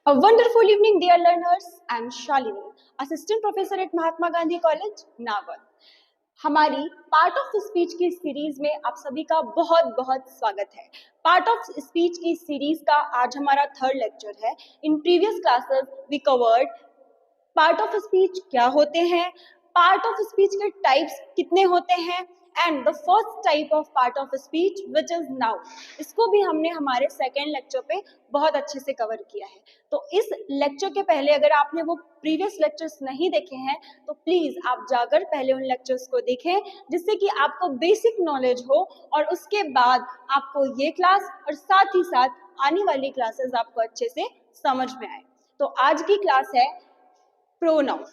A wonderful evening, dear learners. I am Shalini, Assistant Professor at Mahatma Gandhi College, Nagar. हमारी part of speech की series में आप सभी का बहुत बहुत स्वागत है। पार्ट ऑफ स्पीच की सीरीज का आज हमारा थर्ड लेक्चर है। In previous classes we covered part of speech क्या होते हैं, पार्ट ऑफ स्पीच के टाइप्स कितने होते हैं, and the first type of part of speech which is noun. इसको भी हमने हमारे सेकेंड लेक्चर पे बहुत अच्छे से कवर किया है। तो इस लेक्चर के पहले अगर आपने वो प्रीवियस लेक्चर्स नहीं देखे हैं तो प्लीज आप जाकर पहले उन लेक्चर्स को देखें, जिससे कि आपको बेसिक नॉलेज हो और उसके बाद आपको ये क्लास और साथ ही साथ आने वाली क्लासेस आपको अच्छे से समझ में आए। तो आज की क्लास है प्रोनाउन।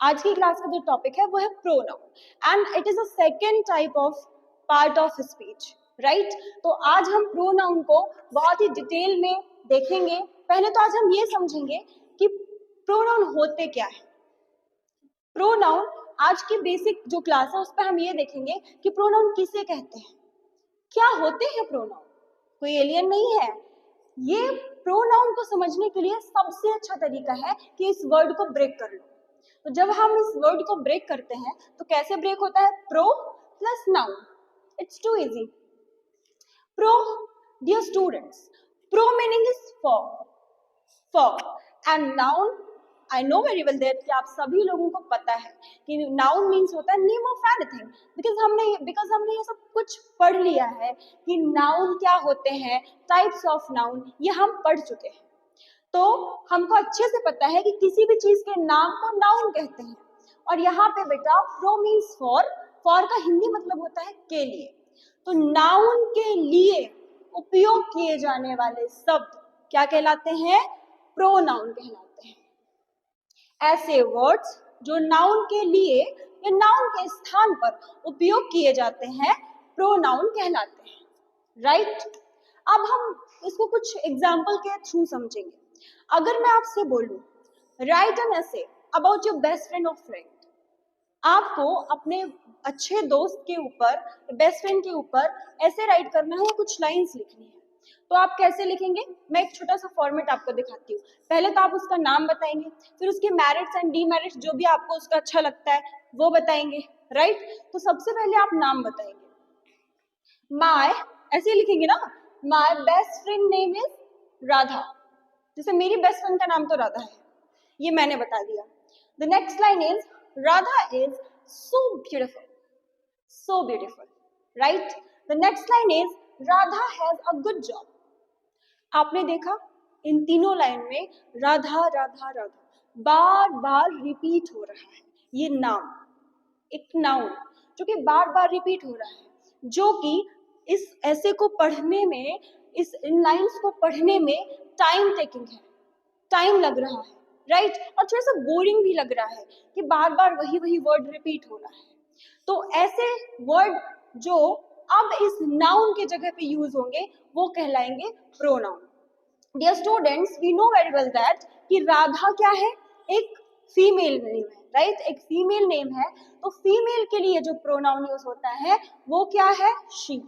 आज की क्लास का जो टॉपिक है वो है pronoun and it is a second type of part of speech, right. तो आज हम प्रोनाउन को बहुत ही डिटेल में देखेंगे। पहले तो आज हम ये समझेंगे कि प्रोनाउन होते क्या है। प्रोनाउन आज की बेसिक जो क्लास है उस पर हम ये देखेंगे कि प्रोनाउन किसे कहते हैं, क्या होते हैं प्रोनाउन। कोई एलियन नहीं है। ये प्रोनाउन को समझने के लिए सबसे अच्छा तरीका है कि इस वर्ड को ब्रेक कर लो। तो जब हम इस वर्ड को ब्रेक करते हैं तो कैसे ब्रेक होता है? Pro plus noun. It's too easy. Pro, dear students, pro meaning is for and noun I know very well that कि आप सभी लोगों को पता है कि नाउन मीन्स होता है नेम ऑफ एनीथिंग। बिकॉज हमने ये सब कुछ पढ़ लिया है कि नाउन क्या होते हैं, टाइप्स ऑफ नाउन, ये हम पढ़ चुके हैं। तो हमको अच्छे से पता है कि किसी भी चीज के नाम को नाउन कहते हैं। और यहाँ पे बेटा प्रो मीन्स फॉर का हिंदी मतलब होता है के लिए। तो नाउन के लिए उपयोग किए जाने वाले शब्द क्या कहलाते हैं? प्रोनाउन कहलाते हैं। ऐसे वर्ड्स जो नाउन के लिए या नाउन के स्थान पर उपयोग किए जाते हैं प्रोनाउन कहलाते हैं, राइट। अब हम इसको कुछ एग्जाम्पल के थ्रू समझेंगे। अगर मैं आपसे बोलूं right an essay about your best friend और फ्रेंड, आपको अपने अच्छे दोस्त के ऊपर, बेस्ट फ्रेंड के ऊपर ऐसे राइट करना है, कुछ लाइंस लिखनी है, तो आप कैसे लिखेंगे? मैं एक छोटा सा फॉर्मेट आपको दिखाती हूँ। पहले तो आप उसका नाम बताएंगे, फिर उसके मेरिट्स एंड डीमेरिट्स जो भी आपको उसका अच्छा लगता है वो बताएंगे, राइट। तो सबसे पहले आप नाम बताएंगे। माय, ऐसे लिखेंगे ना, my best friend name is Radha. जैसे मेरी बेस्ट फ्रेंड का नाम तो राधा है, ये मैंने बता दिया। The next line is Radha is so beautiful, right. The next line is Radha has a good job. आपने देखा इन तीनों लाइन में राधा राधा राधा बार बार रिपीट हो रहा है। ये नाम, एक नाउन जो कि बार बार रिपीट हो रहा है, जो कि इस ऐसे को पढ़ने में, इस इन लाइंस को पढ़ने में टाइम टेकिंग है, टाइम लग रहा है, राइट। और थोड़ा सा बोरिंग भी लग रहा है कि बार बार वही वर्ड रिपीट हो रहा है। तो ऐसे वर्ड जो अब इस नाउन के जगह पे यूज होंगे वो कहलाएंगे pronoun. Dear students, we know very well that कि राधा क्या है? एक फीमेल नेम है, राइट। एक फीमेल नेम है, तो फीमेल के लिए जो प्रोनाउन यूज होता है वो क्या है? शी।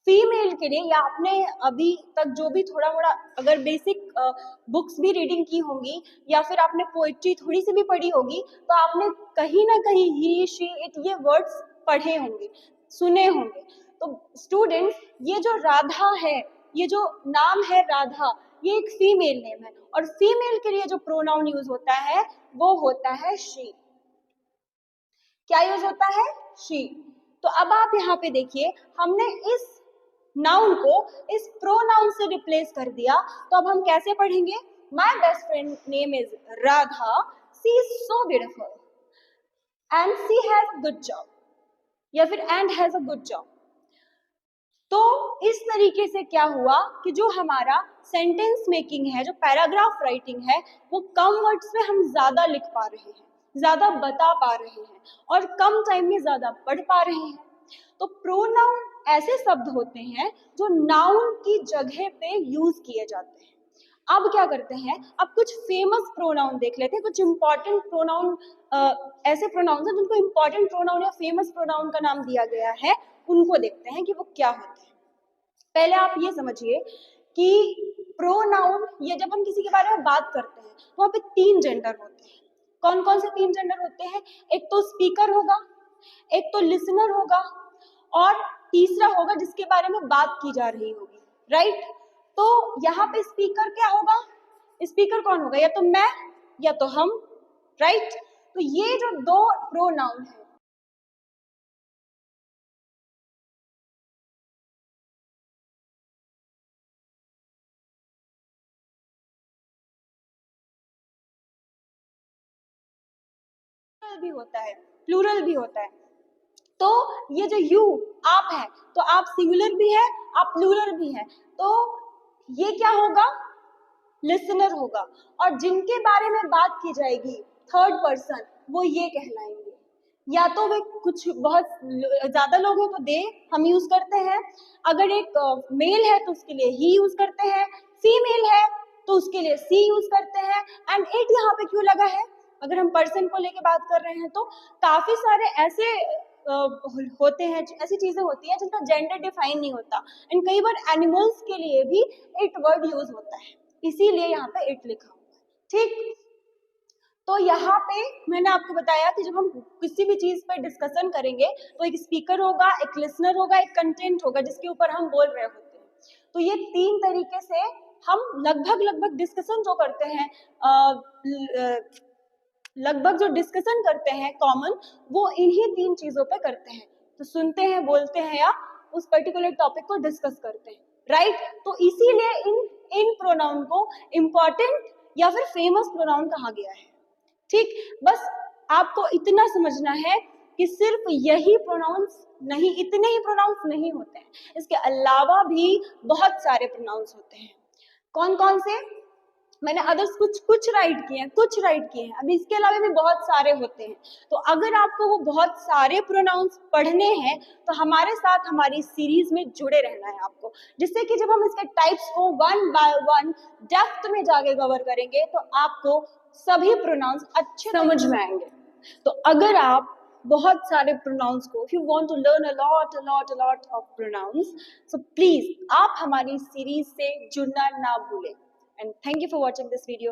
फीमेल के लिए, या आपने अभी तक जो भी थोड़ा थोड़ा अगर बेसिक बुक्स भी रीडिंग की होंगी या फिर आपने पोएट्री थोड़ी सी भी पढ़ी होगी, तो आपने कहीं ना कहीं ही, शी, इट, ये वर्ड्स पढ़े होंगे, सुने होंगे। तो स्टूडेंट्स, ये जो राधा है, ये जो नाम है राधा, ये एक फीमेल नेम है और फीमेल के लिए जो प्रोनाउन यूज होता है वो होता है शी। क्या यूज होता है? शी। तो अब आप यहाँ पे देखिए, हमने इस नाउन को इस प्रोनाउन से रिप्लेस कर दिया। तो अब हम कैसे पढ़ेंगे? My best friend name is Radha, she is so beautiful and she has good job, या फिर and has a good job. तो इस तरीके से क्या हुआ कि जो हमारा सेंटेंस मेकिंग है, जो पैराग्राफ राइटिंग है, वो कम वर्ड्स में हम ज्यादा लिख पा रहे हैं, ज्यादा बता पा रहे हैं और कम टाइम में ज्यादा पढ़ पा रहे हैं। तो प्रोनाउन ऐसे शब्द होते हैं जो नाउन की जगह पे यूज किए जाते हैं। अब क्या करते हैं, अब कुछ फेमस प्रोनाउन देख लेते हैं, कुछ इंपॉर्टेंट प्रोनाउन, ऐसे प्रोनाउन हैं जिनको इंपॉर्टेंट प्रोनाउन या फेमस प्रोनाउन का नाम दिया गया है, उनको देखते हैं कि वो क्या होते हैं। पहले आप ये समझिए कि प्रोनाउन, या जब हम किसी के बारे में बात करते हैं तो वहाँ पे 3 जेंडर होते हैं। कौन कौन से 3 जेंडर होते हैं? एक तो स्पीकर होगा, एक तो लिसनर होगा, और तीसरा होगा जिसके बारे में बात की जा रही होगी, राइट? तो यहाँ पे स्पीकर क्या होगा? स्पीकर कौन होगा? या तो मैं या तो हम, राइट? तो ये जो 2 प्रोनाउन है, भी होता है, प्लूरल भी होता है। तो ये जो यू, आप है, तो आप सिंगुलर भी है, आप प्लूरल भी है, तो ये क्या होगा? लिसनर होगा। और जिनके बारे में बात की जाएगी थर्ड पर्सन, वो ये कहलाएंगे। या तो वे कुछ बहुत ज्यादा लोग हैं तो दे हम यूज करते हैं, अगर एक मेल है तो उसके लिए ही यूज करते हैं, फीमेल है तो उसके लिए सी यूज करते हैं, एंड इट यहाँ पे क्यों लगा है? अगर हम पर्सन को लेके बात कर रहे हैं तो काफी सारे ऐसे होते हैं, ऐसी चीजें होती हैं जिनका जेंडर डिफाइन नहीं होता, एंड कई बार एनिमल्स के लिए भी इट वर्ड यूज होता है, इसीलिए यहाँ पे इट लिखा हुआ है, ठीक? तो यहाँ पे मैंने आपको बताया कि जब हम किसी भी चीज पर डिस्कशन करेंगे तो एक स्पीकर होगा, एक लिसनर होगा, एक कंटेंट होगा जिसके ऊपर हम बोल रहे होते हैं। तो ये 3 तरीके से हम लगभग डिस्कशन जो करते हैं, लगभग जो डिस्कशन करते हैं कॉमन, वो इन्हीं 3 चीजों पे करते हैं। तो सुनते हैं, बोलते हैं, या उस पर्टिकुलर टॉपिक को डिस्कस करते हैं, राइट? तो इसीलिए इन प्रोनाउन को इम्पोर्टेंट या फिर फेमस प्रोनाउन कहा गया है, ठीक? बस आपको इतना समझना है कि सिर्फ यही प्रोनाउंस नहीं, इतने ही प्रोनाउंस नहीं होते हैं, इसके अलावा भी बहुत सारे प्रोनाउंस होते हैं। कौन कौन से? मैंने अदर्स कुछ राइट किए हैं, अभी इसके अलावा भी बहुत सारे होते हैं। तो अगर आपको वो बहुत सारे प्रोनाउंस पढ़ने हैं तो हमारे साथ हमारी सीरीज में जुड़े रहना है आपको, जिससे कि जब हम इसके टाइप्स को 1 बाय 1 डेप्थ में जाके कवर करेंगे तो आपको सभी प्रोनाउंस अच्छे समझ में आएंगे। तो अगर आप बहुत सारे प्रोनाउंस को, if you want to learn a lot of pronouns, so please आप हमारी सीरीज से जुड़ना ना भूलें। And thank you for watching this video.